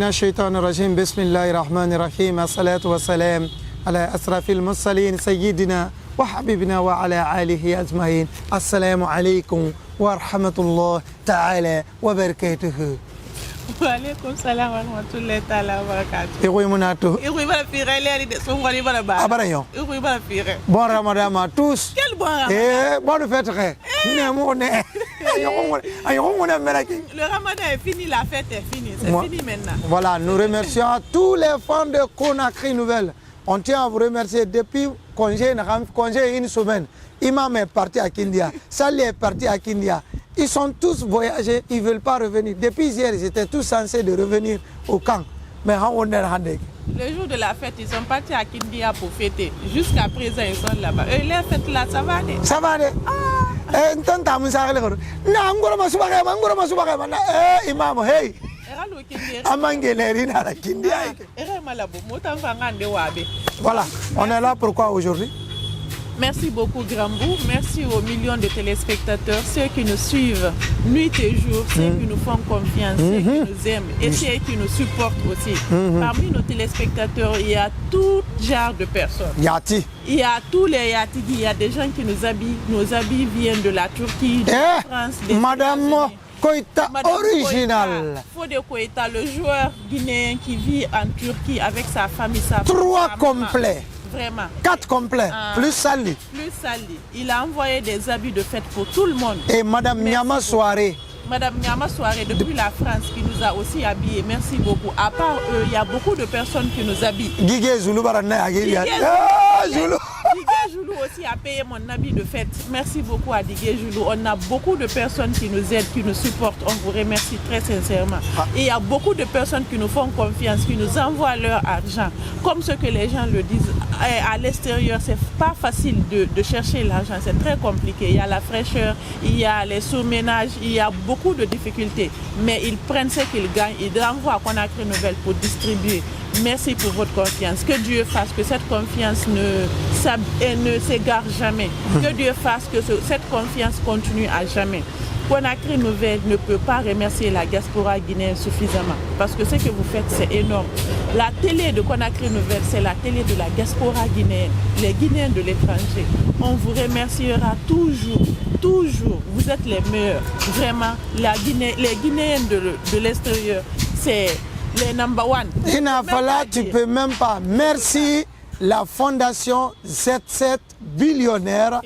من الشيطان الرجيم بسم الله الرحمن الرحيم الصلاة والسلام على أشرف المرسلين سيدنا وحبيبنا وعلى آله أجمعين السلام عليكم ورحمة الله تعالى وبركاته. وعليكم السلام ورحمة الله تعالى وبركاته. إخوي مناتو. إخوي بلا فيرة لي دي سونغولي بلا با. أبرايو. إخوي بلا فيرة. Bon Ramadan à tous. Quel bon Ramadan. Bonne fête. Le Ramadan est fini, la fête est finie. C'est fini maintenant. Voilà, nous remercions tous les fans de Conakry Nouvelle. On tient à vous remercier depuis congé une semaine. Imam est parti à Kindia, Sali est parti à Kindia. Ils sont tous voyagés, ils ne veulent pas revenir. Depuis hier, ils étaient tous censés de revenir au camp. Mais le jour de la fête, ils sont partis à Kindia pour fêter. Jusqu'à présent, ils sont là-bas. Et les fêtes là, ça va aller. Ça va aller. Voilà, on est là pourquoi aujourd'hui? Merci beaucoup Grambou, merci aux millions de téléspectateurs, ceux qui nous suivent nuit et jour, ceux qui nous font confiance, ceux qui nous aiment et ceux qui nous supportent aussi. Parmi nos téléspectateurs, il y a tout genre de personnes. Yati. Il y a tous les Yati, il y a des gens qui nous habillent. Nos habits viennent de la Turquie, de la France, des Madame Koïta original. Fodé Koïta, le joueur guinéen qui vit en Turquie avec sa famille, sa 3 complets. Vraiment. 4 complets, plus Sali. Plus Sali. Il a envoyé des habits de fête pour tout le monde. Et Madame Nyama Soirée. Madame Nyama Soirée depuis la France qui nous a aussi habillés. Merci beaucoup. À part eux, il y a beaucoup de personnes qui nous habillent. Guigué Zoulou Barana. Digué Joulou aussi a payé mon habit de fête. Merci beaucoup à Digué Joulou. On a beaucoup de personnes qui nous aident, qui nous supportent. On vous remercie très sincèrement. Et il y a beaucoup de personnes qui nous font confiance, qui nous envoient leur argent. Comme ce que les gens le disent, à l'extérieur, c'est pas facile de chercher l'argent. C'est très compliqué. Il y a la fraîcheur, il y a les sous-ménages, il y a beaucoup de difficultés. Mais ils prennent ce qu'ils gagnent, ils envoient à Conakry Nouvelle pour distribuer. Merci pour votre confiance. Que Dieu fasse que cette confiance ne s'égare jamais. Que Dieu fasse que cette confiance continue à jamais. Conakry Nouvelle ne peut pas remercier la diaspora guinéenne suffisamment. Parce que ce que vous faites, c'est énorme. La télé de Conakry Nouvelle, c'est la télé de la diaspora guinéenne. Les Guinéens de l'étranger. On vous remerciera toujours. Toujours. Vous êtes les meilleurs. Vraiment, les Guinéens de l'extérieur, c'est les number one. Inafala, tu peux même pas. Merci la fondation Z7 billionnaire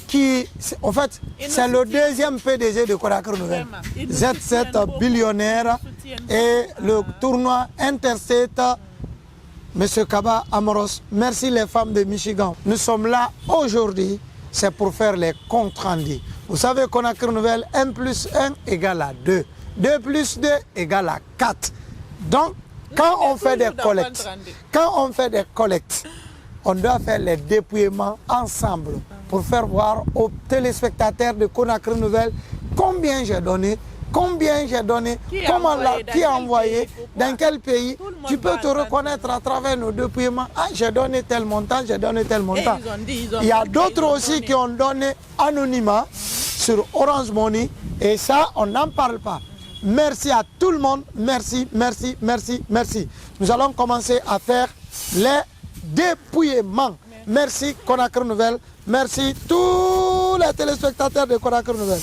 qui, en fait, c'est le deuxième PDG de Conakry Nouvelle. Z7 billionnaire et le tournoi Interstate, Monsieur Kaba Amoros. Merci les femmes de Michigan. Nous sommes là aujourd'hui, c'est pour faire les comptes rendus. Vous savez, Conakry Nouvelle, 1 plus 1 égale à 2. 2 plus 2 égale à 4. Donc, quand on fait des collectes, on doit faire les dépouillements ensemble pour faire voir aux téléspectateurs de Conakry Nouvelle combien j'ai donné, qui a envoyé, dans quel pays. Tu peux te reconnaître à travers nos dépouillements. Ah, j'ai donné tel montant, j'ai donné tel montant. Il y a d'autres aussi qui ont donné anonymat sur Orange Money et ça, on n'en parle pas. Merci à tout le monde, merci. Nous allons commencer à faire les dépouillements. Merci Conakry Nouvelle, merci tous les téléspectateurs de Conakry Nouvelle.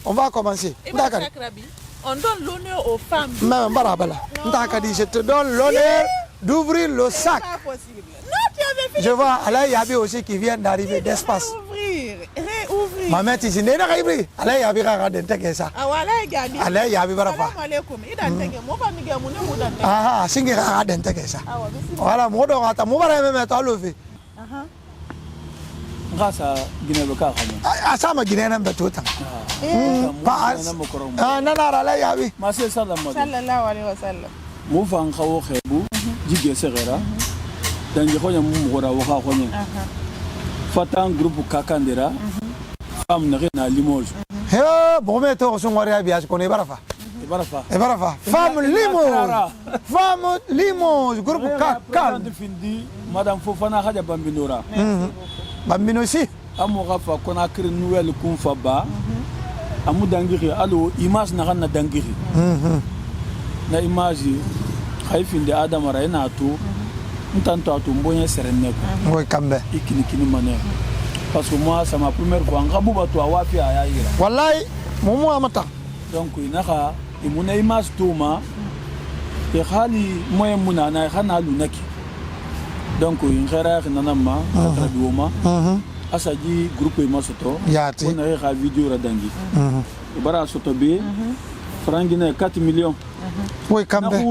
On va commencer. On donne l'honneur aux femmes. Je te donne l'honneur d'ouvrir le sac. Je vois Alain Yabi aussi qui vient d'arriver d'espace. Réouvrir. Maman, tu sais, Alain Yabi a dit ça. Alain Yabi Barafa. Ah, c'est ça. Voilà, moi, je levé. Grâce à Guinée-Local. Ah, ça m'a Guinée un peu tout le temps. Ah, non, Alain Yabi. Monsieur Salam. Sallallahu alayhi wa sallam. Moufan Kawo Khebu, Jigé Serera, Dangihoya Mumora Wahonia. Fatan groupe Kakandera, femme n'a Limoges. Bon, mais toi, on va bien, je connais Barafa. Barafa. Femme Limoges. Femme Limoges, groupe Kakan. Madame Fofana Hadja Bambinora. Bambino aussi. Amourafa Conakry Nouvelle Kumfaba. Amu Dangiri, allo, image n'a rien à Dangiri. na image haifin da Adam ara yana to ntanto ato mbonye serenne ko ngoy kambe ikini mané parce que moi c'est ma première fois ngabu bato awafi aya ira wallahi momo amata donc inaka imuna image to ma e khali moye muna na khana lunaki donc in khara khana ma traduoma asaji groupe masoto yati on a video radangi bara soto be frangina 4 millions ngoy kambe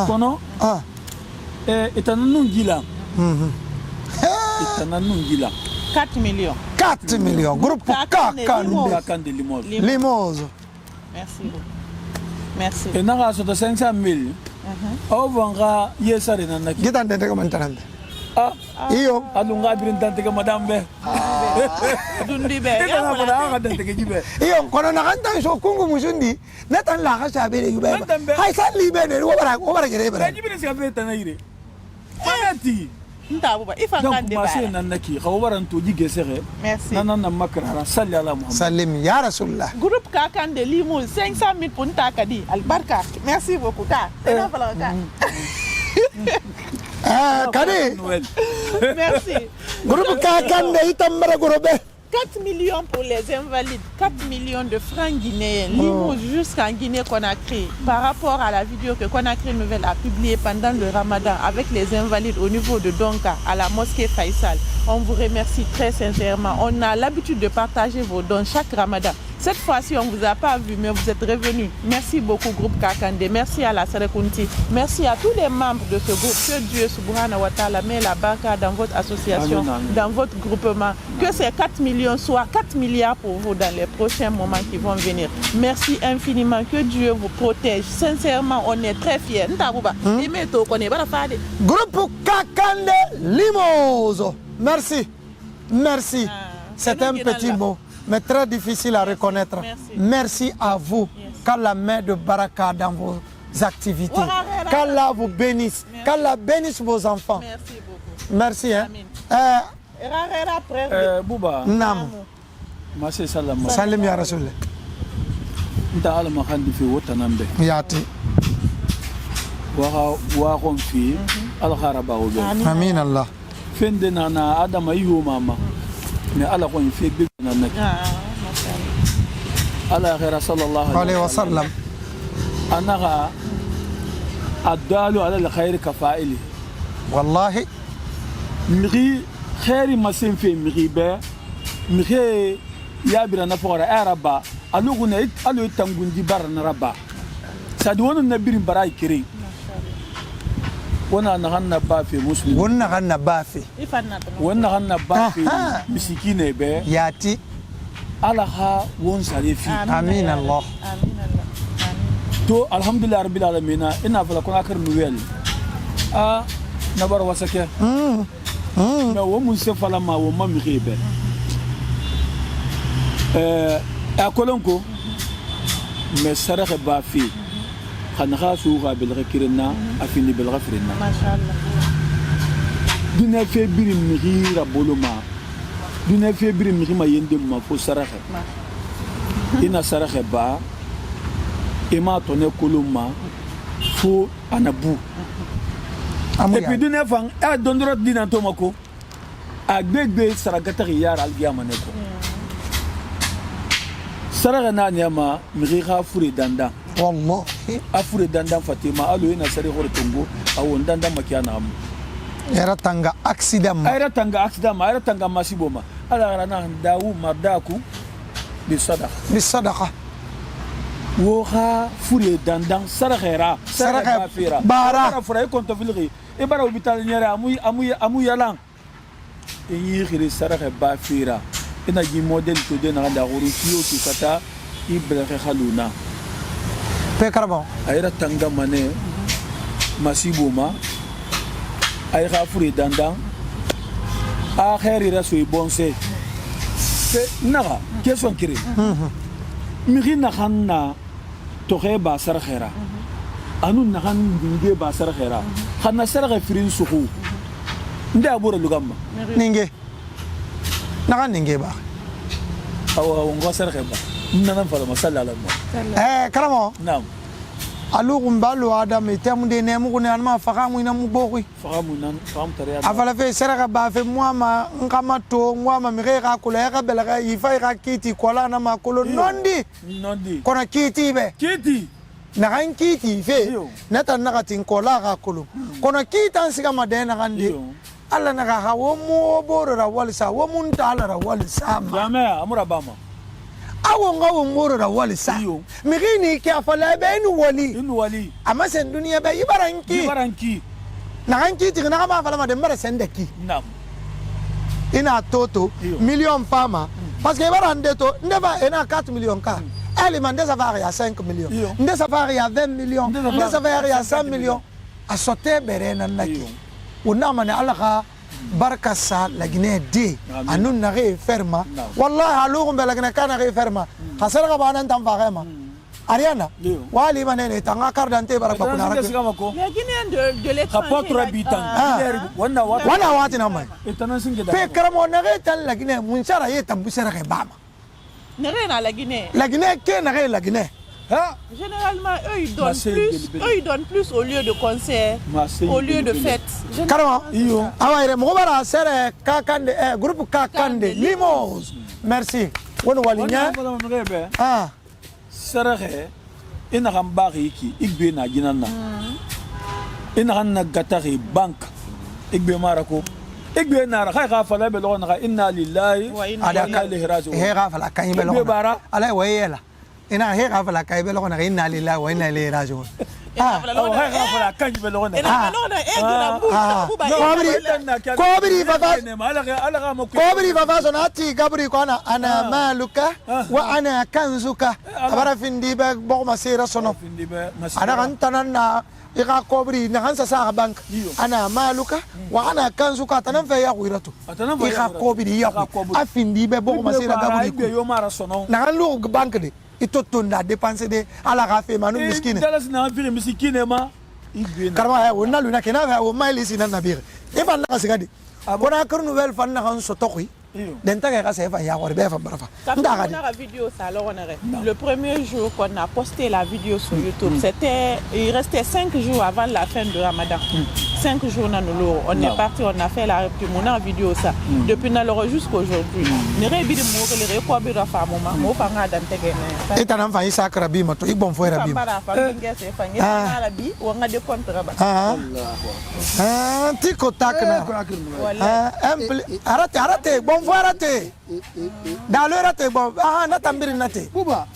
kono etananun gila 4 millions 4 millions groupe Kakande Limoges merci et naga soto 500,000 ovanga yesare nanaki gitande de commentaire iyo alunga birin tante ke madame be dundi be ya wala tante ke jibe iyo kono na kan so kungu musundi natan la ga sabe de yube hay san libe ne wara gere bara jibe se be tanayire famati ntabuba ifangande ba donc nanaki khawaran to jige sere merci nanana makrara salli ala muhammad salim ya rasulullah groupe Kakande Limoges 500,000 pour Ntakadi albarka merci beaucoup ta ena falaka Kadi merci groupe Kakande itambara gorobe 4 millions pour les invalides, 4 millions de francs guinéens, Limoges jusqu'en Guinée-Conakry. Par rapport à la vidéo que Conakry Nouvelle a publiée pendant le Ramadan avec les invalides au niveau de Donka, à la mosquée Faisal, on vous remercie très sincèrement. On a l'habitude de partager vos dons chaque Ramadan. Cette fois-ci, on ne vous a pas vu, mais vous êtes revenus. Merci beaucoup, groupe Kakande. Merci à la Serekunti. Merci à tous les membres de ce groupe. Que Dieu, subhanahu wa ta'ala, met la baraka dans votre association, dans votre groupement. Que ces 4 millions soient 4 milliards pour vous dans les prochains moments qui vont venir. Merci infiniment. Que Dieu vous protège. Sincèrement, on est très fiers. Groupe Kakande Limoges. Merci. Merci. C'est un petit mot, mais très difficile à reconnaître. Merci à vous. Qu'Allah met de baraka dans vos activités. Qu'Allah vous bénisse. Qu'Allah bénisse vos enfants. Merci beaucoup. Merci. Hein? Bouba. Nam. Masé salam. Salim ya Rasul. Nta ala makandi fi wotanambe. Yati. Wa fi al kharaba obe. Amin Allah. Fende nana adama iyo mama. Mais ala ko fi be nanaki. ala khaira sallallahu alaihi wasallam. Anaka الدال على الخير كفائله والله مغي خير ما سين في مغي با مغي يا برنا فورا اربا الوغنا الو تانغوندي برنا ربا سادون النبي براي كري وانا نغنى بافي مسلم وانا غنى بافي وانا غنى بافي مسكينه با ياتي على ها وون سالفي امين الله تو الحمد لله رب العالمين إن فلا كنا كر نويل نبر وسكه ما هو منصف فلا ما هو ما مخيبه أكلنكو مسرح بافي خنخا سوغا بالغكرنا أفيني بالغفرنا ما شاء الله دنا في بير مغير بولما دنا في بير مغير ما يندم ما فو سرح إن سرح با إما توني كلوما فو أنابو. Et puis d'une fois, elle donnera dîner tomako. A bébé saragata yar algiamaneko. Saragana nyama mriha furi danda. Wallah. Afuri danda Fatima alu ina sari hortongo awu danda makiana am. Era tanga accident. Era tanga accident, era tanga masiboma. Ala rana dawu mardaku bi sadaqa. Bi sadaqa. Woha furi dandan saragera Saragera fira bara fura konto filri e bara hospital nyara amu yalan e yiri saragera ba fira ina gi model to de na da guru kiyo ki kata ibrahim khaluna pe karabo ayra tanga mane masibuma ay kha furi dandan a khairi rasu bonse pe naga question kiri mirina khanna toxe ba sar khera anu naxan ninge ba sar khera xana sar firin suxu nde abura lugamba ninge naxan ninge ba awa ngo sar kheba nana fala masalla ala karamo naam alu kumbalo adam itamu de nemu kuna anma fakamu ina mubokwi fakamu tare afala fe seraka ba fe mwama ngama to mwama mireka kula ka belaka ifa ka kiti kola na makolo nondi kona kiti be kiti na kan kiti fe nata na katin kola ka kolo kona kita sika madena kandi alla na ka wo mo boro ra walisa wo munta ala ra walisa ma amura bama awon awon moro da wali sa migini ki afala be ni wali amma sen duniya be ibaranki na hanki ti na ma afala ma de mara sen de ki ina toto million fama parce que ibarande to ndeba ina 4 million ka elle mande ça va à 5 millions ndé ça va à 20 millions ndé ça va à 100 millions a sauter berena naki unama na alaka barka sa la Guinée D anun na re ferma wallahi alukum be la Guinée kana re ferma khasara ka banan tam faqema Ariana wali manene tanga cardante baraka kuna la Guinée de l'étranger wana wati na mai pe karamo na re tan la Guinée munchara ye tambusera ke bama na la Guinée ke na re la Guinée. Généralement, eux ils donnent plus au lieu de concert, au lieu de fête. Carrément. Ah ouais, mon bara sere kakande groupe kakande Limos. Merci. Wono walinya. Ah. Sere ina gambari ki igbe na ginana. Ina ganna gatari bank igbe marako. igbe na ra kha fala be lo na inna lillahi wa inna ilaihi raji'un. He ga fala kan be lo. Ala wayela. ina he ga fala kai be lo na inna lillahi wa inna ilaihi raji'un ha ga fala kan be lo na kobri baba sonati gabri kona ana maluka wa ana kanzuka abara findi be bo masira sono ana kan tanana ika kobri na hansa sa bank ana maluka wa ana kanzuka tanan fa ya kuiratu ika kobri ya afindi be bo masira gabri na lu bank de ito na dépenser de ala rafe manu miskine dalas na vire miskine ma karma ha wonna luna kena ha o maili sinan nabir e ban la sigadi bona kar nouvelle fan na han so tokui den ta ga se fa ya war be fa barafa nda ga vidéo ça alors on arrête le premier jour qu'on a posté la vidéo sur YouTube c'était il restait 5 jours avant la fin de Ramadan 5 jours on est parti on a fait la rupture mon vidéo ça depuis naloro jusqu'aujourd'hui ne rebi de mo le ko bi rafa mo fa nga dan tege ne et tan fa isa krabi mato ibon fo rabi para fa ngese fa ngese rabi wa nga de contre ba tiko takna arate bon fo arate dans le rate bon na tambiri nate buba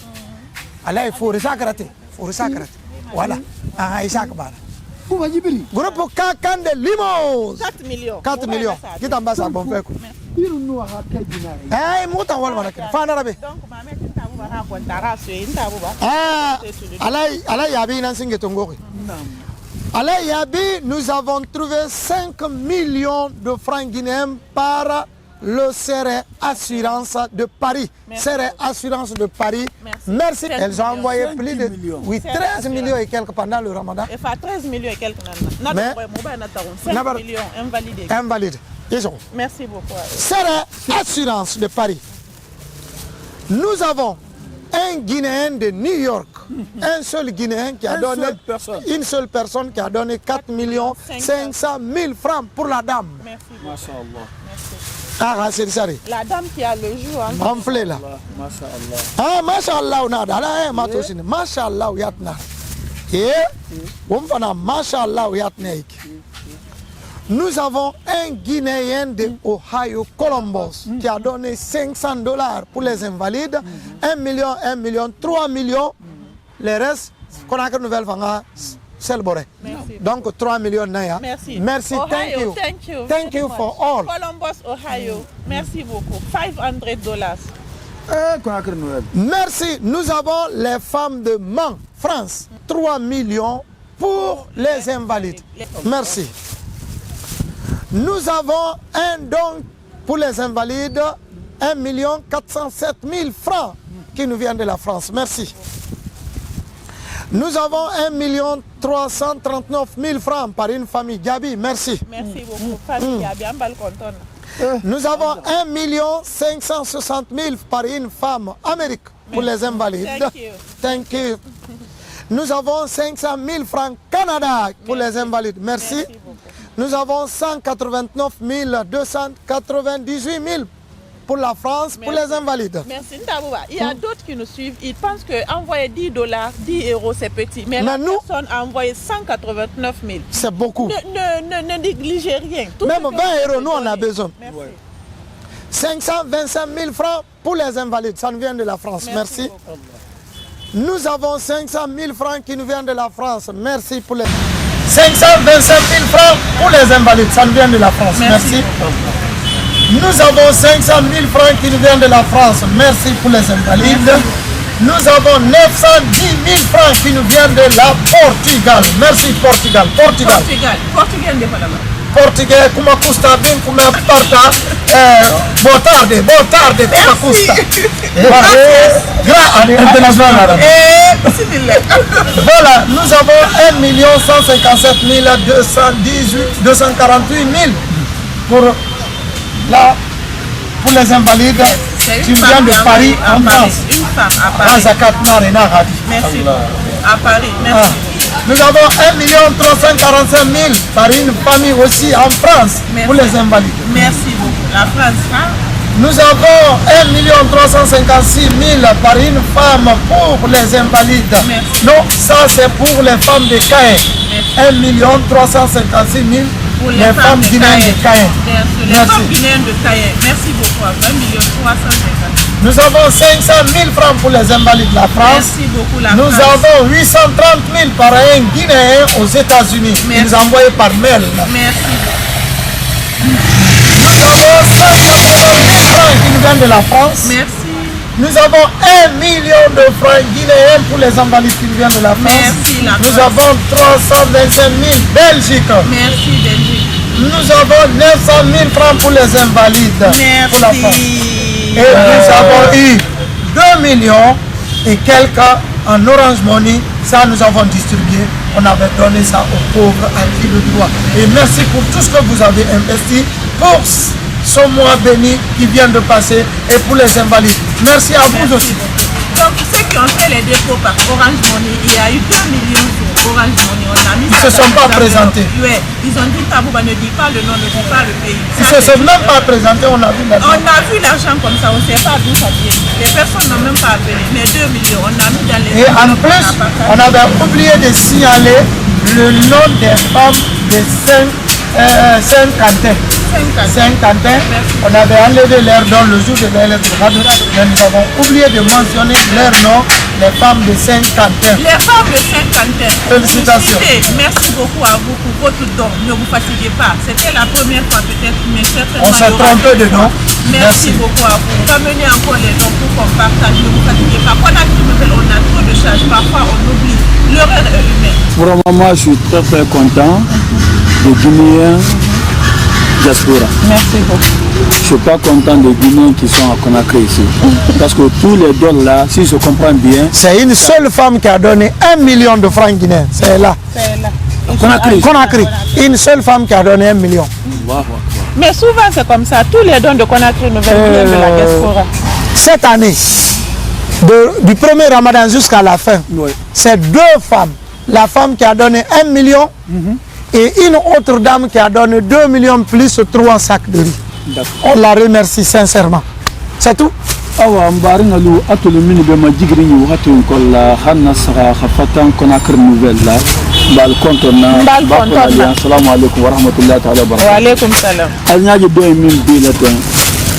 alay fo sakrate voilà isa kabara buba jibiri groupe kakande Limos 4 millions kita mbasa bon feko iru no ha kajina muta wal manake fa na rabe donc ma me tinta buba ha ko tara so inta buba alay yabi nan singe tongori alay yabi nous avons trouvé 5 millions de francs guinéens par le CRE Assurance de Paris. CRE Assurance de Paris. Merci. Elles ont envoyé plus de 13 millions et quelques pendant le Ramadan. Et fait 13 millions et quelques. Mais 5 millions invalidés. Invalides. Merci beaucoup. CRE Assurance de Paris. Nous avons un Guinéen de New York, un seul Guinéen qui a donné une seule personne qui a donné 4 500 000 francs pour la dame. Merci. Masha'Allah. Ah, c'est ça. La dame qui a le jour enflé là. Ah, Masha'Allah, on a là, matosine. Masha'Allah, yatna. Et on fana Masha'Allah, yatna. Nous avons un Guinéen de Ohio, Columbus, qui a donné $500 pour les invalides, 1 million, 3 millions. Les restes, qu'on a que nouvelle fanga. Donc 3 millions naya. Merci. Ohio, thank you for all. Columbus, Ohio. Merci beaucoup. $500. Merci. Nous avons les femmes de Mans, France. 3 millions pour les invalides. Merci. Nous avons un don pour les invalides, 1 407 000 francs qui nous viennent de la France. Merci. Nous avons 1 339 000 francs par une famille. Gabi, merci. Merci beaucoup. Famille Gabi, un bal content. Nous avons 1 560 000 par une femme Amérique pour les invalides. Thank you. Thank you. Nous avons 500 000 francs Canada pour les invalides. Merci. Nous avons 189 298 000 pour la France, pour les invalides. Merci. Il y a d'autres qui nous suivent. Ils pensent qu'envoyer 10 dollars, 10 euros, c'est petit. Mais la personne a envoyé 189 000. C'est beaucoup. Ne négligez rien. Même 20 euros, nous, on a besoin. Merci. 525 000 francs pour les invalides. Ça nous vient de la France. Merci. Nous avons 500 000 francs qui nous viennent de la France. Merci pour les... 525 000 francs pour les invalides. Ça nous vient de la France. Merci. Nous avons 500 000 francs qui nous viennent de la France. Merci pour les invalides. Nous avons 910 000 francs qui nous viennent de la Portugal. Merci Portugal. Portugal. Portugais, kuma custa bem, como porta, boa tarde, como custa. International. Voilà, nous avons 1 157 248 000 pour les invalides qui viennent de Paris en France. Une femme à Paris. Merci. À Paris, merci. Nous avons 1 345 000 par une famille aussi en France. Pour les invalides. Merci beaucoup. La France. Nous avons 1 356 000 par une femme pour les invalides. Merci. Non, ça c'est pour les femmes de Caen. 1 356 000 pour les femmes guinéennes de Caen. Les femmes guinéennes de Caen. Merci beaucoup. 1 356 000. Nous avons 500 000 francs pour les invalides de la France. Merci beaucoup, la Nous France. avons 830 000 par un Guinéen aux États-Unis. Ils nous envoient par mail. Merci. Nous avons 180 000 francs qui nous viennent de la France. Merci. Nous avons 1 million de francs guinéens pour les invalides qui nous viennent de la France. Merci, la Nous France. avons 325 000 Belgique. Merci, Belgique. Nous avons 900 000 francs pour les invalides. Pour la France. Merci. Et nous avons eu 2 millions et quelques en Orange Money. Ça, nous avons distribué. On avait donné ça aux pauvres à qui de droit. Et merci pour tout ce que vous avez investi pour ce mois béni qui vient de passer et pour les invalides. Merci à vous aussi. Donc, ceux qui ont fait les dépôts par Orange Money, il y a eu 2 millions sur Orange Money. On a mis Ils ne se sont pas présentés. Oui, ils ont dit Tabouba ne dit pas le nom, ne dit pas le pays. Ils ne se sont même pas présentés, on a vu l'argent. On a vu l'argent comme ça, on ne sait pas d'où ça vient. Les personnes n'ont même pas appelé, mais 2 millions, on a mis dans les... Et en plus, on avait oublié de signaler le nom des femmes de Saint-Quentin. Saint-Quentin, on avait enlevé leur nom le jour de leur lettre, mais nous avons oublié de mentionner leur nom, les femmes de Saint-Quentin. Les femmes de Saint-Quentin. Félicitations. Merci beaucoup à vous pour votre don. Ne vous fatiguez pas. C'était la première fois peut-être, mais certainement... On s'est trompé de nom. Merci beaucoup à vous. Ramenez encore les dons pour qu'on partage. Ne vous fatiguez pas. On a trop de charges. Parfois, on oublie. L'erreur est humaine. Vraiment, moi, je suis très très content des Guinéens diaspora. Merci beaucoup. Je ne suis pas content des Guinéens qui sont à Conakry ici. Parce que tous les dons là, si je comprends bien... C'est une seule femme qui a donné 1 million de francs guinéens. C'est là. C'est là. Conakry. Une seule femme qui a donné 1 million. Wow. Mais souvent, c'est comme ça. Tous les dons de Conakry nous viennent de la diaspora. Cette année, du premier Ramadan jusqu'à la fin, c'est 2 femmes. La femme qui a donné 1 million et une autre dame qui a donné 2 millions plus 3 sacs de riz. On la remercie sincèrement. C'est tout. awa mbaringa lu atulu mini be ma jigri ni wakati kolla hanna sara khafatan Conakry nouvelle la mbal kontona assalamu alaykum wa rahmatullahi ta'ala wa barakatuh. Wa alaykum salam. Alnyaji do min bi la tan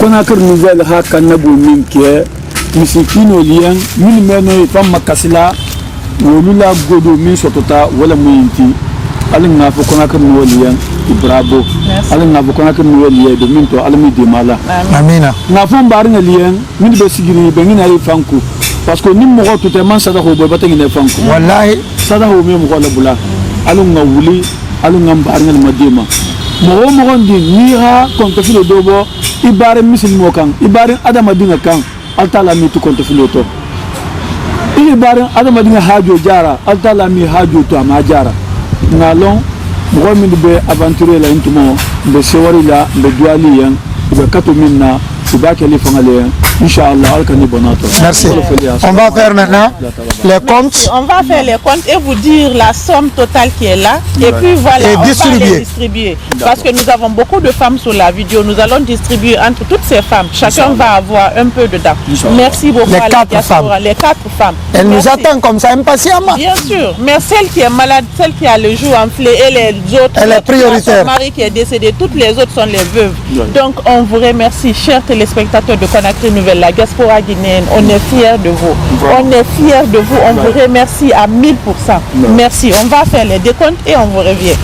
Conakry nouvelle ha kan nabu min ke misikino liyan min meno fam makasila wolula godo min sotota wala muyinti alin na fo Conakry nouvelle yan bravo alin na fo Conakry nouvelle yan de min to almi de mala amina na fo mbaringa liyan min be sigiri be ngina yi fanku parce que nim mo to te man sada ho be batagi ne fanku wallahi sada ho me mo la bula alun nga wuli alun nga mbaringa madima mo ngondi ni ha konto filo dobo ibare muslimo kan ibare adama dinga kan altala mi to konto filo to ibare adama dinga hajo jara altala mi hajo to ama jara ngalon mo min be aventurer la intumo be sewari la be duali yan be kato minna Merci. On va faire maintenant les comptes. On va faire les comptes et vous dire la somme totale qui est là. Et puis voilà, on va les distribuer. Parce que nous avons beaucoup de femmes sur la vidéo. Nous allons distribuer entre toutes ces femmes. Chacun va avoir un peu dedans. Merci beaucoup à la diaspora. Les 4 femmes. Elles nous attendent comme ça, impatiemment. Bien sûr. Mais celle qui est malade, celle qui a le jour enflé et les autres. Elle est prioritaire. Son mari qui est décédé, toutes les autres sont les veuves. Donc on vous remercie, chers téléspectateurs de Conakry Nouvelle, la diaspora guinéenne. On est fiers de vous. On est fiers de vous. On vous remercie à 1000%. Merci. On va faire les décomptes et on vous revient.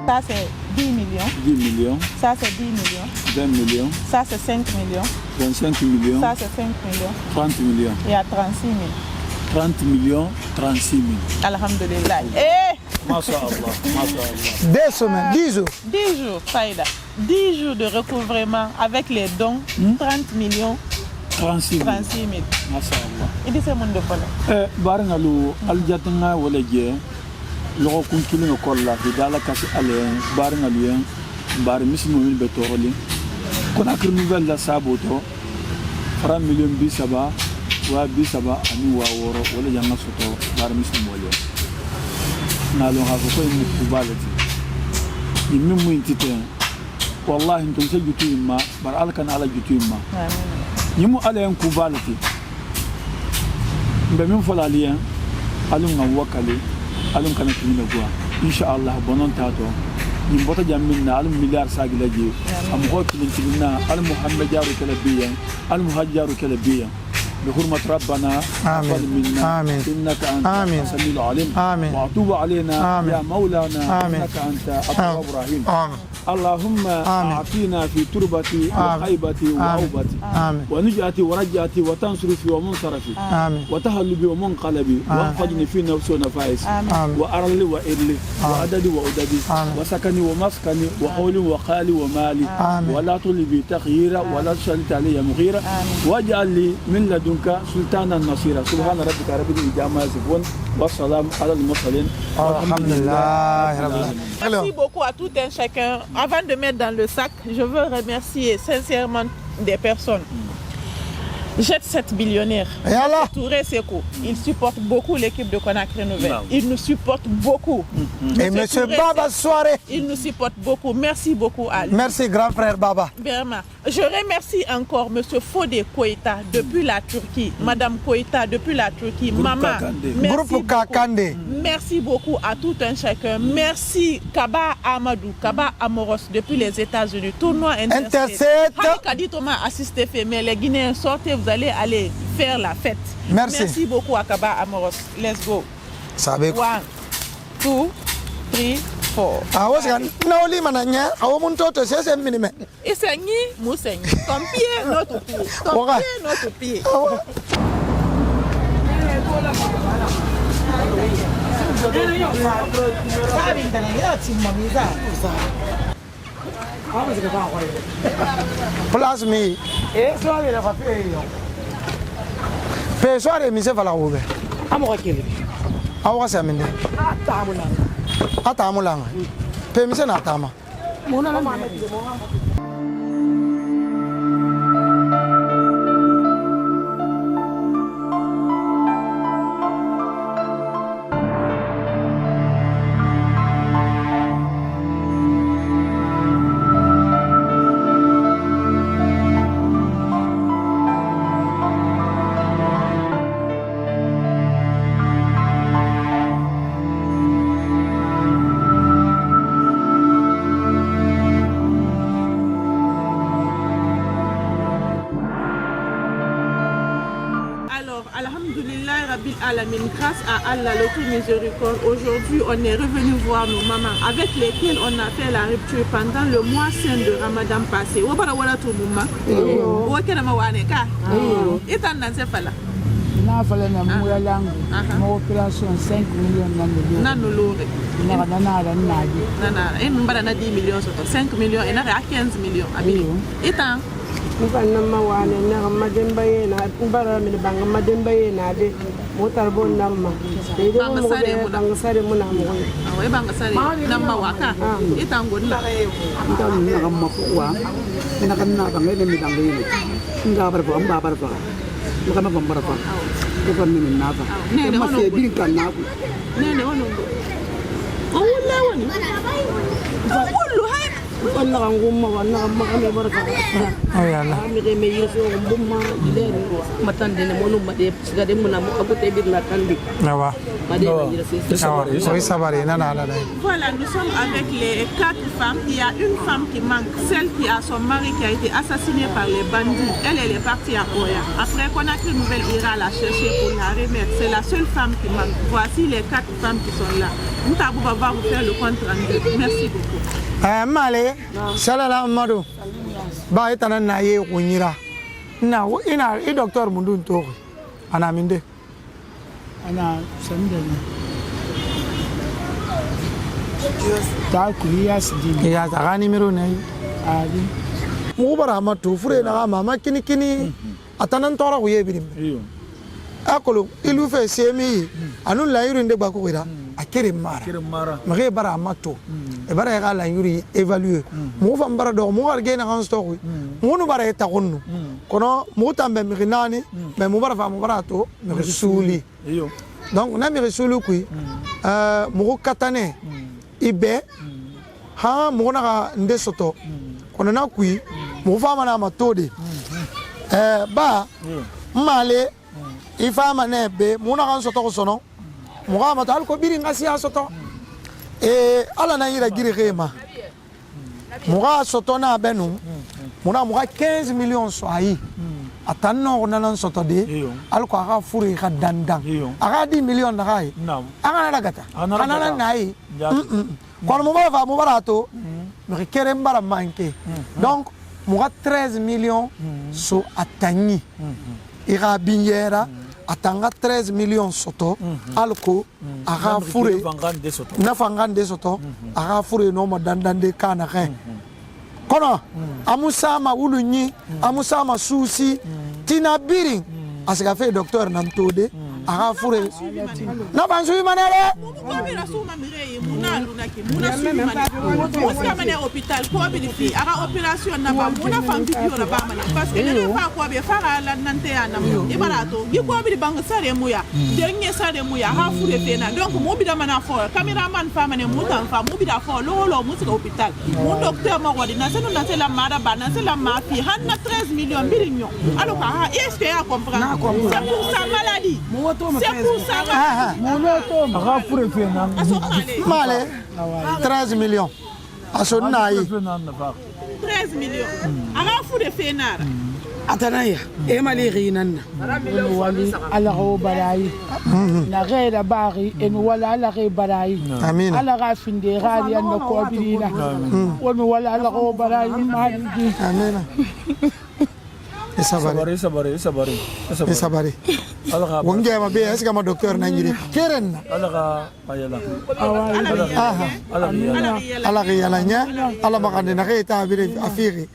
Ça c'est 10 millions. 10 millions. Ça c'est 10 millions. 20 millions. Ça c'est 5 millions. 25 millions. Ça c'est 5 millions. 30 millions. Et à 36 000. 30 millions, 36 000. Alhamdulillah. Masha'Allah. 2 semaines, 10 jours. 10 jours, Faïda. 10 jours de recouvrement avec les dons. 30 millions. 36 000. Masha'Allah. Il dit c'est mon de folle. Barangalu, Aljatanga Wolege, Loro Kunkili Kola, Vidala Kasi Alain, Barangalien, Bar Missimo Betoroli, Conakry Nouvelle la Saboto, 3 millions Bisaba. Wa bisaba ani wa woro wala janga soto bar mismo wala na lo ha ko ni kubalati ni mimu intite wallahi ntum se jutu imma bar alkan ala jutu imma amin nimu ala en kubalati mbe min fola liyan alun na wakale alun kana kini gwa insha Allah bonon tato ni bota jammin na alun milliard sagilaje am hotlin tilina al muhammad jaru kalabiyan al muhajjaru kalabiyan بحرمة ربنا تقبل منا إنك أنت السميع العليم وتوب علينا يا مولانا إنك أنت التواب الرحيم اللهم أعطينا في تربتي وخيبتي وعوبتي ونجأتي ورجعتي وتنصرفي ومنصرفي وتهلبي ومنقلبي واحفظني في نفسي ونفائسي وأرلي وإرلي وعددي وعددي وسكني ومسكني وحولي وقالي ومالي ولا طلبي تخييرا ولا تشلت علي مغيرا واجعل لي من لدنك سلطانا نصيرا سبحان ربك رب العزة عما يصفون والسلام على المرسلين والحمد لله رب العالمين. Merci beaucoup à tout un chacun. Avant de mettre dans le sac, je veux remercier sincèrement des personnes. Jet 7 billionnaire. Touré Seko, il supporte beaucoup l'équipe de Conakry Nouvelle. Il nous supporte beaucoup. Et M. Baba Soare. Il nous supporte beaucoup. Merci beaucoup à lui. Merci grand frère Baba. Vraiment. Je remercie encore M. Fodé Koïta depuis la Turquie. Madame Koïta depuis la Turquie. Maman. Groupe Kakande. Merci beaucoup à tout un chacun. Merci Kaba Amadou, Kaba Amoros depuis les États-Unis. Tournoi Intercept. Kadi Thomas assisté fait, mais les Guinéens sortez, vous allez aller faire la fête. Merci. Merci beaucoup à Kaba Amoros. Let's go. 1, 2, 3, 4. Ah, what's that? No, Limananya, I want to say a minute. It's a ni, Mousseng. Ton pied, notre pied. Ton pied, notre pied. Place me. Pessoal, me se fala o ver. Amo aquele. Awa se amende. Atamulanga. Pe me se na tama. Mona na mama. Grâce à Allah, le tout miséricorde, aujourd'hui on est revenu voir nos mamans avec lesquelles on a fait la rupture pendant le mois saint de Ramadan passé. Na fala na muya langu ma opération 5 millions nanolore nana en mbara na 10 millions soto 5 millions et na 15 millions abi etan na ma wane na ma demba yena mbara mi banga ma demba yena de motar bon namma e de mo bang sare mo nam ko awe bang sare namba waka itangon la ndam na kam mako wa na kan na bang ne mi dang ni nga bar ko amba bar ko maka ma bar ko ko kan ni na ba ma se bin kan na ko ne wono o wala woni kullu hay on na ngum ma na ma kam bar ko ay Allah mi de me yeso ngum ma de matan de mo no ma de siga de mo na mo ko te bir na kan bi nawa oui ça va voilà nous sommes avec les 4 femmes. Il y a une femme qui manque, celle qui a son mari qui a été assassiné par les bandits. Elle est partie à Oya. Après Conakry Nouvelle ira la chercher pour la remettre. C'est la seule femme qui manque. Voici les 4 femmes qui sont là. Moutabou va vous faire le compte rendu. Merci beaucoup. Malé salala Amadou ba itana na ye kunyira na ina i docteur mundun to ana minde ana sanda ne ta kuliya sidini ya tagani miro ne adi mu bara matu fure na mama kini kini atanan tora ku ye birim akolo ilu fe semi anu la yuru inde ba ko ira akere mara mare bara mato e bara ya la yuri évaluer mu fa bara do mu war gena kan sto mu no bara ta konno kono mu tambe mi nani me mu bara fa mu bara to mi suli donc na mi sulu ku mu katane ibe ha mu na nde soto kono na ku mu fa mana matode ba male ifama nebe mu na kan soto ko sono muga ma tal ko biri ngasi asoto ala na yira giri rema muga soto na benu muga 15 millions so ayi atanno na nan soto de al ko aga furi ga dandang aga 10 millions na kai aga na gata ana na yi ko mo ba mo barato me kere mbara manke donc muga 13 millions so atanyi ira binyera atanga 13 millions soto alko aga fure na fangande soto aga fure no madandande kana khe kono amusama ulunyi amusama susi tina biring asiga fe docteur nam tode aga fure na banzu manele mumira suma mireye muna lunaki muna suma muska mane hôpital ko bilifi aga opération na ba muna fambi yo na ba mane parce que ne fa ko be fara la nante ya nam ibarato gi ko bi bang sare muya dernier sare muya ha fure fena donc mo bi da mana fo cameraman fa mane mutan fa mo bi da fo lo muska hôpital mo docteur mo wadi na senu na la mara ba na la ma fi hanna 13 millions birinyo alors ha est-ce que ya comprendre c'est pour sa maladie c'est pour ça Malé 13 millions asonai 13 millions aga fude fenar atanaya e mali rinan wali ala go balai na gera bari en wala ala ge balai amin ala ga finde gari an ko bilina woni wala ala go balai mali amin sabari wonge ma be est-ce que ma docteur na ngiri keren ala ga yala nya ala ma kan na ga ta bire afiri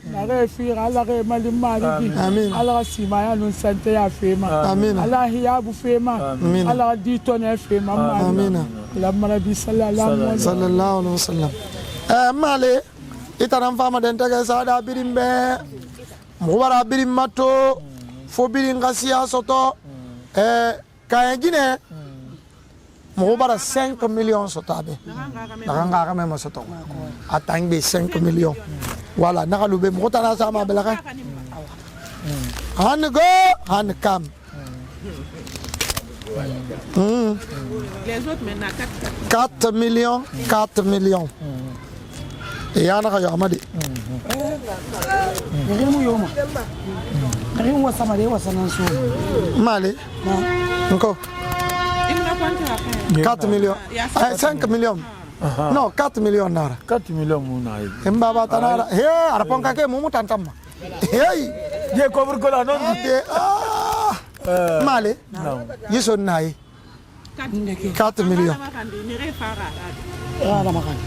ala ga mali mali amin ala sima ya non sante ya fema amin ala hiyabu fema ala di tone fema amin la marabi sallallahu alaihi wasallam male itaram fama den taga sada birimbe mubara birim mato fo birin gasia soto kayengine mubara 5 millions soto abe nakanga kame mo soto atang be 5 millions voilà nakalube mutana sama belaka han go han kam les autres maintenant 4 millions et yana ka yamadi ngemu yoma ngemu wasama de wasana so male nko 4 millions 5 millions non 4 millions nara 4 millions muna mbaba tanara he araponka ke mumu tantama hey je cover ko la non male yiso nai 4 millions ala makan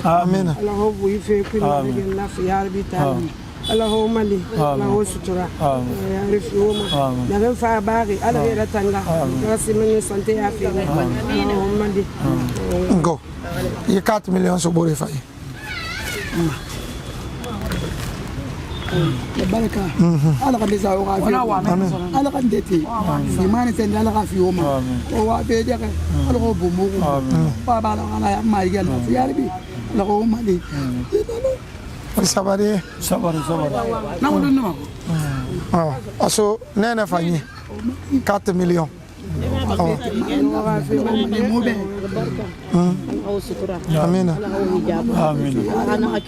amin ala ho bu ife kula na fi yarbi tani Allahumma li Allahu sutura ya rifuma na ben fa bari ala ya tanga grâce men santé affaire Allahumma li go il y a 4 millions sur Boré Faye baraka ala kan desa wa fi ala kan deti fi mani sen ala ka fi o ma o wa be de ka ala ko bu mu ba ba la ala ma ya na fi yarbi la ko ma di sabari na mo dun ma aso nene fanyi 4 millions amina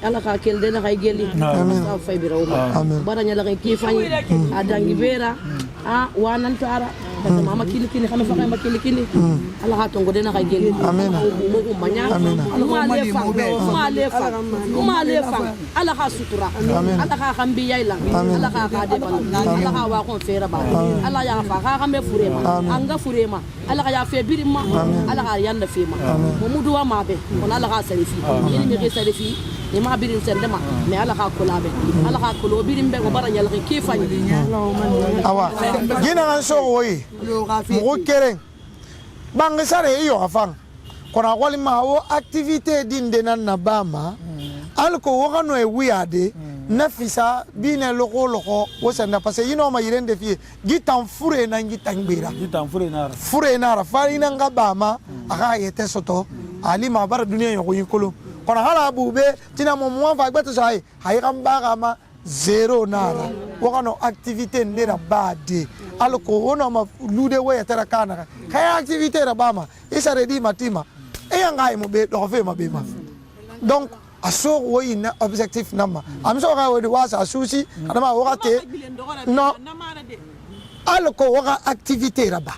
ala ka kel dena kay geli sa fay bi rawma baranya la kay kifani adangi vera wanan tara mama kili xana fa kay ma kili ala ka tongo dena kay geli amina mo manya ma lefa ala ka sutura ala ka kambi yayla ala ka de bal ala ka wa ko fera ba ala ya fa ka me furema anga furema ala ka ya fe birima ala ka yanda fema mo mudu wa mabe on ala ka sarifi yini mi sarifi ni ma birin sendema me ala ka kulabe ala ka kulo birin be ko baranya la ki fani awa gina an so woyi mo keren bang sare yo afang kona wali ma wo activité dinde nan na bama alko wo kano e wiade na fisa bine loko wo sanda parce que yino ma yirende fi gitan fure na gitan bera fure nara fari na ngabama aka yete soto ali ma bar dunia yo yikolo kona hala bube tina mo mo fa gbeto sai hay kam ba ma zero nara wo kano activité ndera bade alko wono ma lude we tera kana kay activité ra bama isa redi matima e yanga mo be do fe ma be ma donc aso woyi na objectif nama amso ga wodi wasa susi adama wakate no alko waka activité raba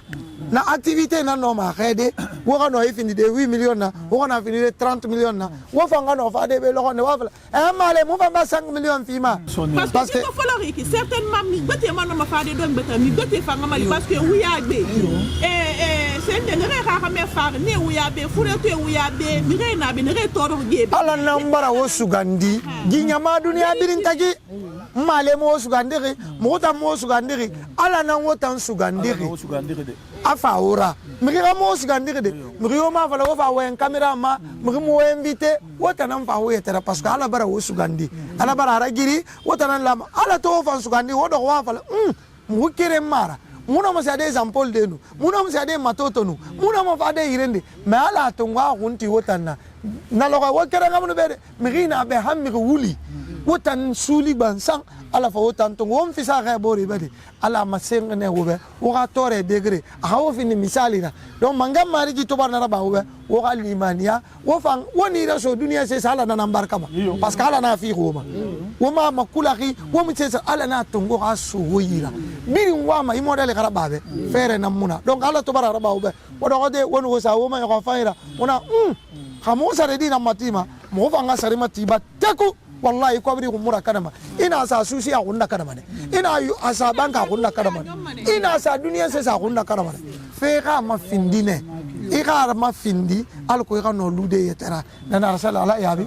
na activité na no ma xede waka no ifini de 8 millions na waka na fini de 30 millions na wo fanga no fa de be lo ne wa fala male mo fa 5 millions fima parce que folori ki certainement mi gote man ma fa de do mbeta mi gote fanga mali parce que wuya be sen de ngere ka me fa ne wuya be fure to wuya be mi re na be ne re toro gebe ala nambara wo sugandi ginya ma dunia birin tagi male mo sugandiri mo ta mo sugandiri ala na wo tan sugandiri afa ora mi ga mo sugandiri de mi yo ma fala wo fa wen camera ma mi mo invité wo tan fa wo yetera parce que ala bara wo sugandi ala bara ragiri wo tan la ala to fa sugandi wo do wa fala mu kere mara muna mo sade example de nu muna mo sade matoto nu muna mo fa de irende mais ala to ngwa hunti wo tan na lo wo kere ngamu be mi rina be hammi wuli wotan suli bansang ala fa wotan to won fi sa ga bori bade ala maseng ne wobe wo ga tore degré a wo fini misali na donc mangam mari ji to bar na ba wobe wo ga limania wo fang woni da so dunia se sala na nambar kama parce que ala na fi roma wo ma makula ri wo mi se ala na to ngo ga so woyira bi wa ma i model gara babe fere na muna donc ala to bar ba wobe wo do de won wo sa wo ma ko faira ona khamo sare di na matima mo fanga sare matiba teku wallahi ko bari kumura kadama ina sa susi a kunna kadama ne ina asa banka kunna kadama ne ina sa duniya se sa kunna kadama ne fe ga ma findi ne i ga ma findi al ko ga no lude yetera na rasala ala yabi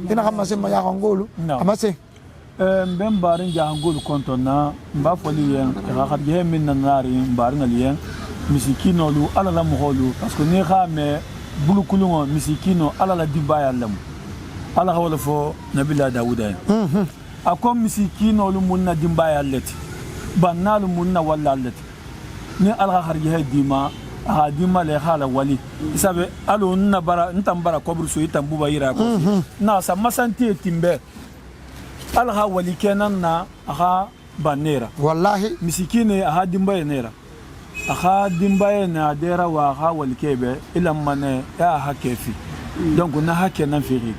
ina ga ma se ma ya ngolu ama se mbem barin ja ngolu kontona mba foli yen ga ga je min na nari barin aliyen misikino lu ala la mo holu parce que ne ga me bulu kulungo misikino ala la dibaya lam ala hawla fo nabila dawuda akom misikino lu munna dimbaya leti bannalu munna walla leti ni ala harji hedima ha dima le hala wali isabe alu nna bara ntambara kobru so itambuba yira ko na sa masanti timbe ala ha wali kenan na aha banera wallahi misikine aha dimbaya nera aha dimbaya na dera wa ha wali kebe ila mane ya hakefi donc na hakenan firi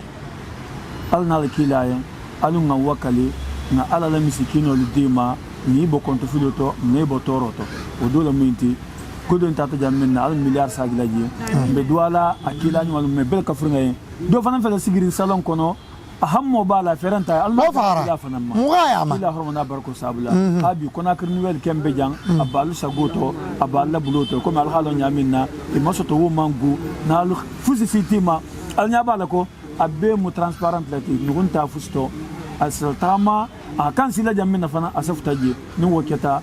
alna alkilayen alunga wakali na alala misikino ludima ni bo konto filoto ne bo toroto o dola minti kodon tata jamminna al milliard sagilaji be duala akila ni walu me bel kafringa do fanan fela sigiri salon kono ahammo bala feranta al fara mugaya ma ila hormona barko sabula abi kona kirniwel kembe jang abalu sagoto aballa buloto ko mal halo nyaminna e masoto wo mangu na lu fusi fitima al nyabala ko abbe mu transparent lati nugunta fusto asaltama a kan sila jamme na fana asafuta je ni woketa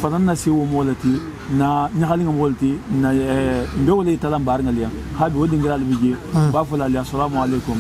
fana na si wo molati na nyahali ngolti na mbe wole talam bar ngalia habi wodi ngiral bije ba fula ali assalamu alaikum.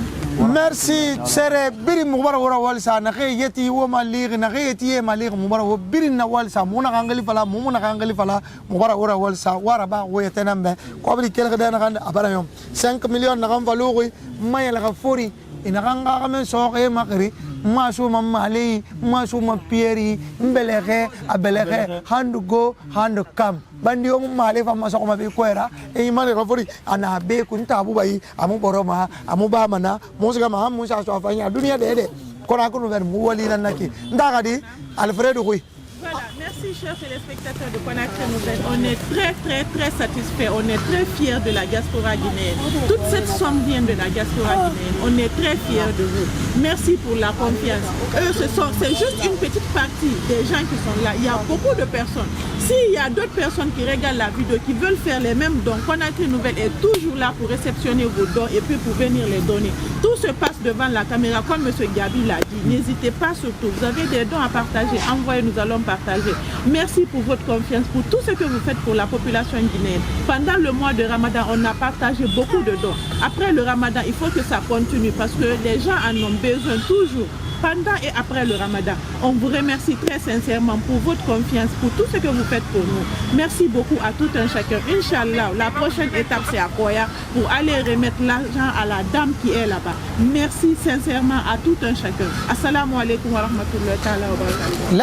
Merci sere biri mubara wora walsa na yeti wo malir na yeti malir mubara wo biri na walsa muna kangali fala muna kangali fala mubara wora walsa wara ba wo yetanambe ko bri kel gada na kan abara yom 5 million na kan valori mayela ka fori ina kan ga men so ke makri masu mamali masu mapieri mbelege abelege hand go hand come bandio male fa maso ko mabe kwera e male rafori ana be kunta abu bai amu boroma amu ba mana musiga ma musa so afanya dunia de kora ko no ver mu wali nan naki ndagadi Alfredo Rui. Voilà, merci chers téléspectateurs de Conakry Nouvelles. On est très satisfaits, on est très fiers de la diaspora guinéenne. Toute cette somme vient de la diaspora guinéenne. On est très fiers de vous. Merci pour la confiance. C'est juste une petite partie des gens qui sont là. Il y a beaucoup de personnes. S'il y a d'autres personnes qui regardent la vidéo, qui veulent faire les mêmes dons, Conakry Nouvelles est toujours là pour réceptionner vos dons et puis pour venir les donner. Tout se passe devant la caméra, comme M. Gabi l'a dit. N'hésitez pas surtout. Vous avez des dons à partager, envoyez, nous allons partager. Merci pour votre confiance, pour tout ce que vous faites pour la population guinéenne. Pendant le mois de Ramadan, on a partagé beaucoup de dons. Après le Ramadan, il faut que ça continue parce que les gens en ont besoin toujours. Pendant et après le Ramadan, on vous remercie très sincèrement pour votre confiance, pour tout ce que vous faites pour nous. Merci beaucoup à tout un chacun. Inch'Allah, la prochaine étape c'est à Koya pour aller remettre l'argent à la dame qui est là-bas. Merci sincèrement à tout un chacun. Assalamu alaikum wa rahmatullahi ta'ala wa barakatuh.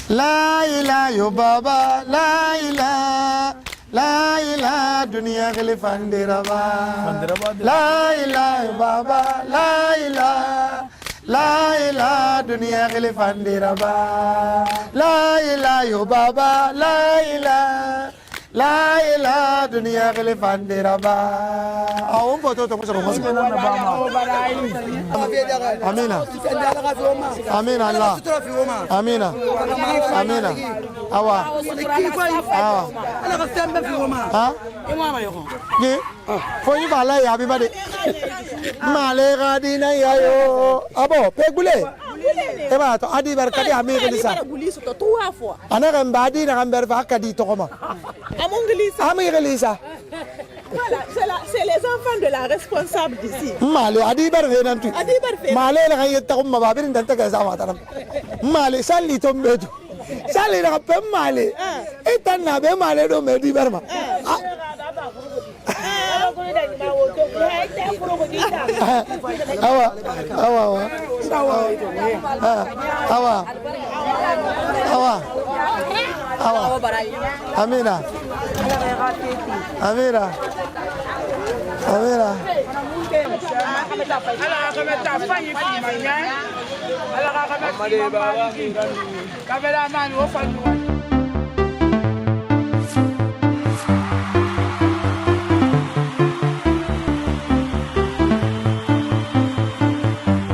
La ilaha yo baba, la ilaha dunia gelefandera ba. La ilaha baba, la ilaha dunia gelefandera ba. La ilaha yo baba, la ilaha dunia gelefandera ba. Aum foto to kusoro mas. Amina. Amina Allah. Amina. Amina. Awa. Awa. Ha? Ni? Fonyi bala ya bi bade. Male gadi na ya yo. Abo, pegule. Eba to adi barkadi ami gelisa. Ana kan badi na kan berfa kadi to koma. Ami gelisa. Voilà, c'est les enfants de la responsable d'ici. Male adi barfe nantu. Male la kan yetta kuma babirin dan ta ga sama taram. Male salli to medu. Salli na pe male. Etan na be male do medi barma. Awa. Amina. Kameraman,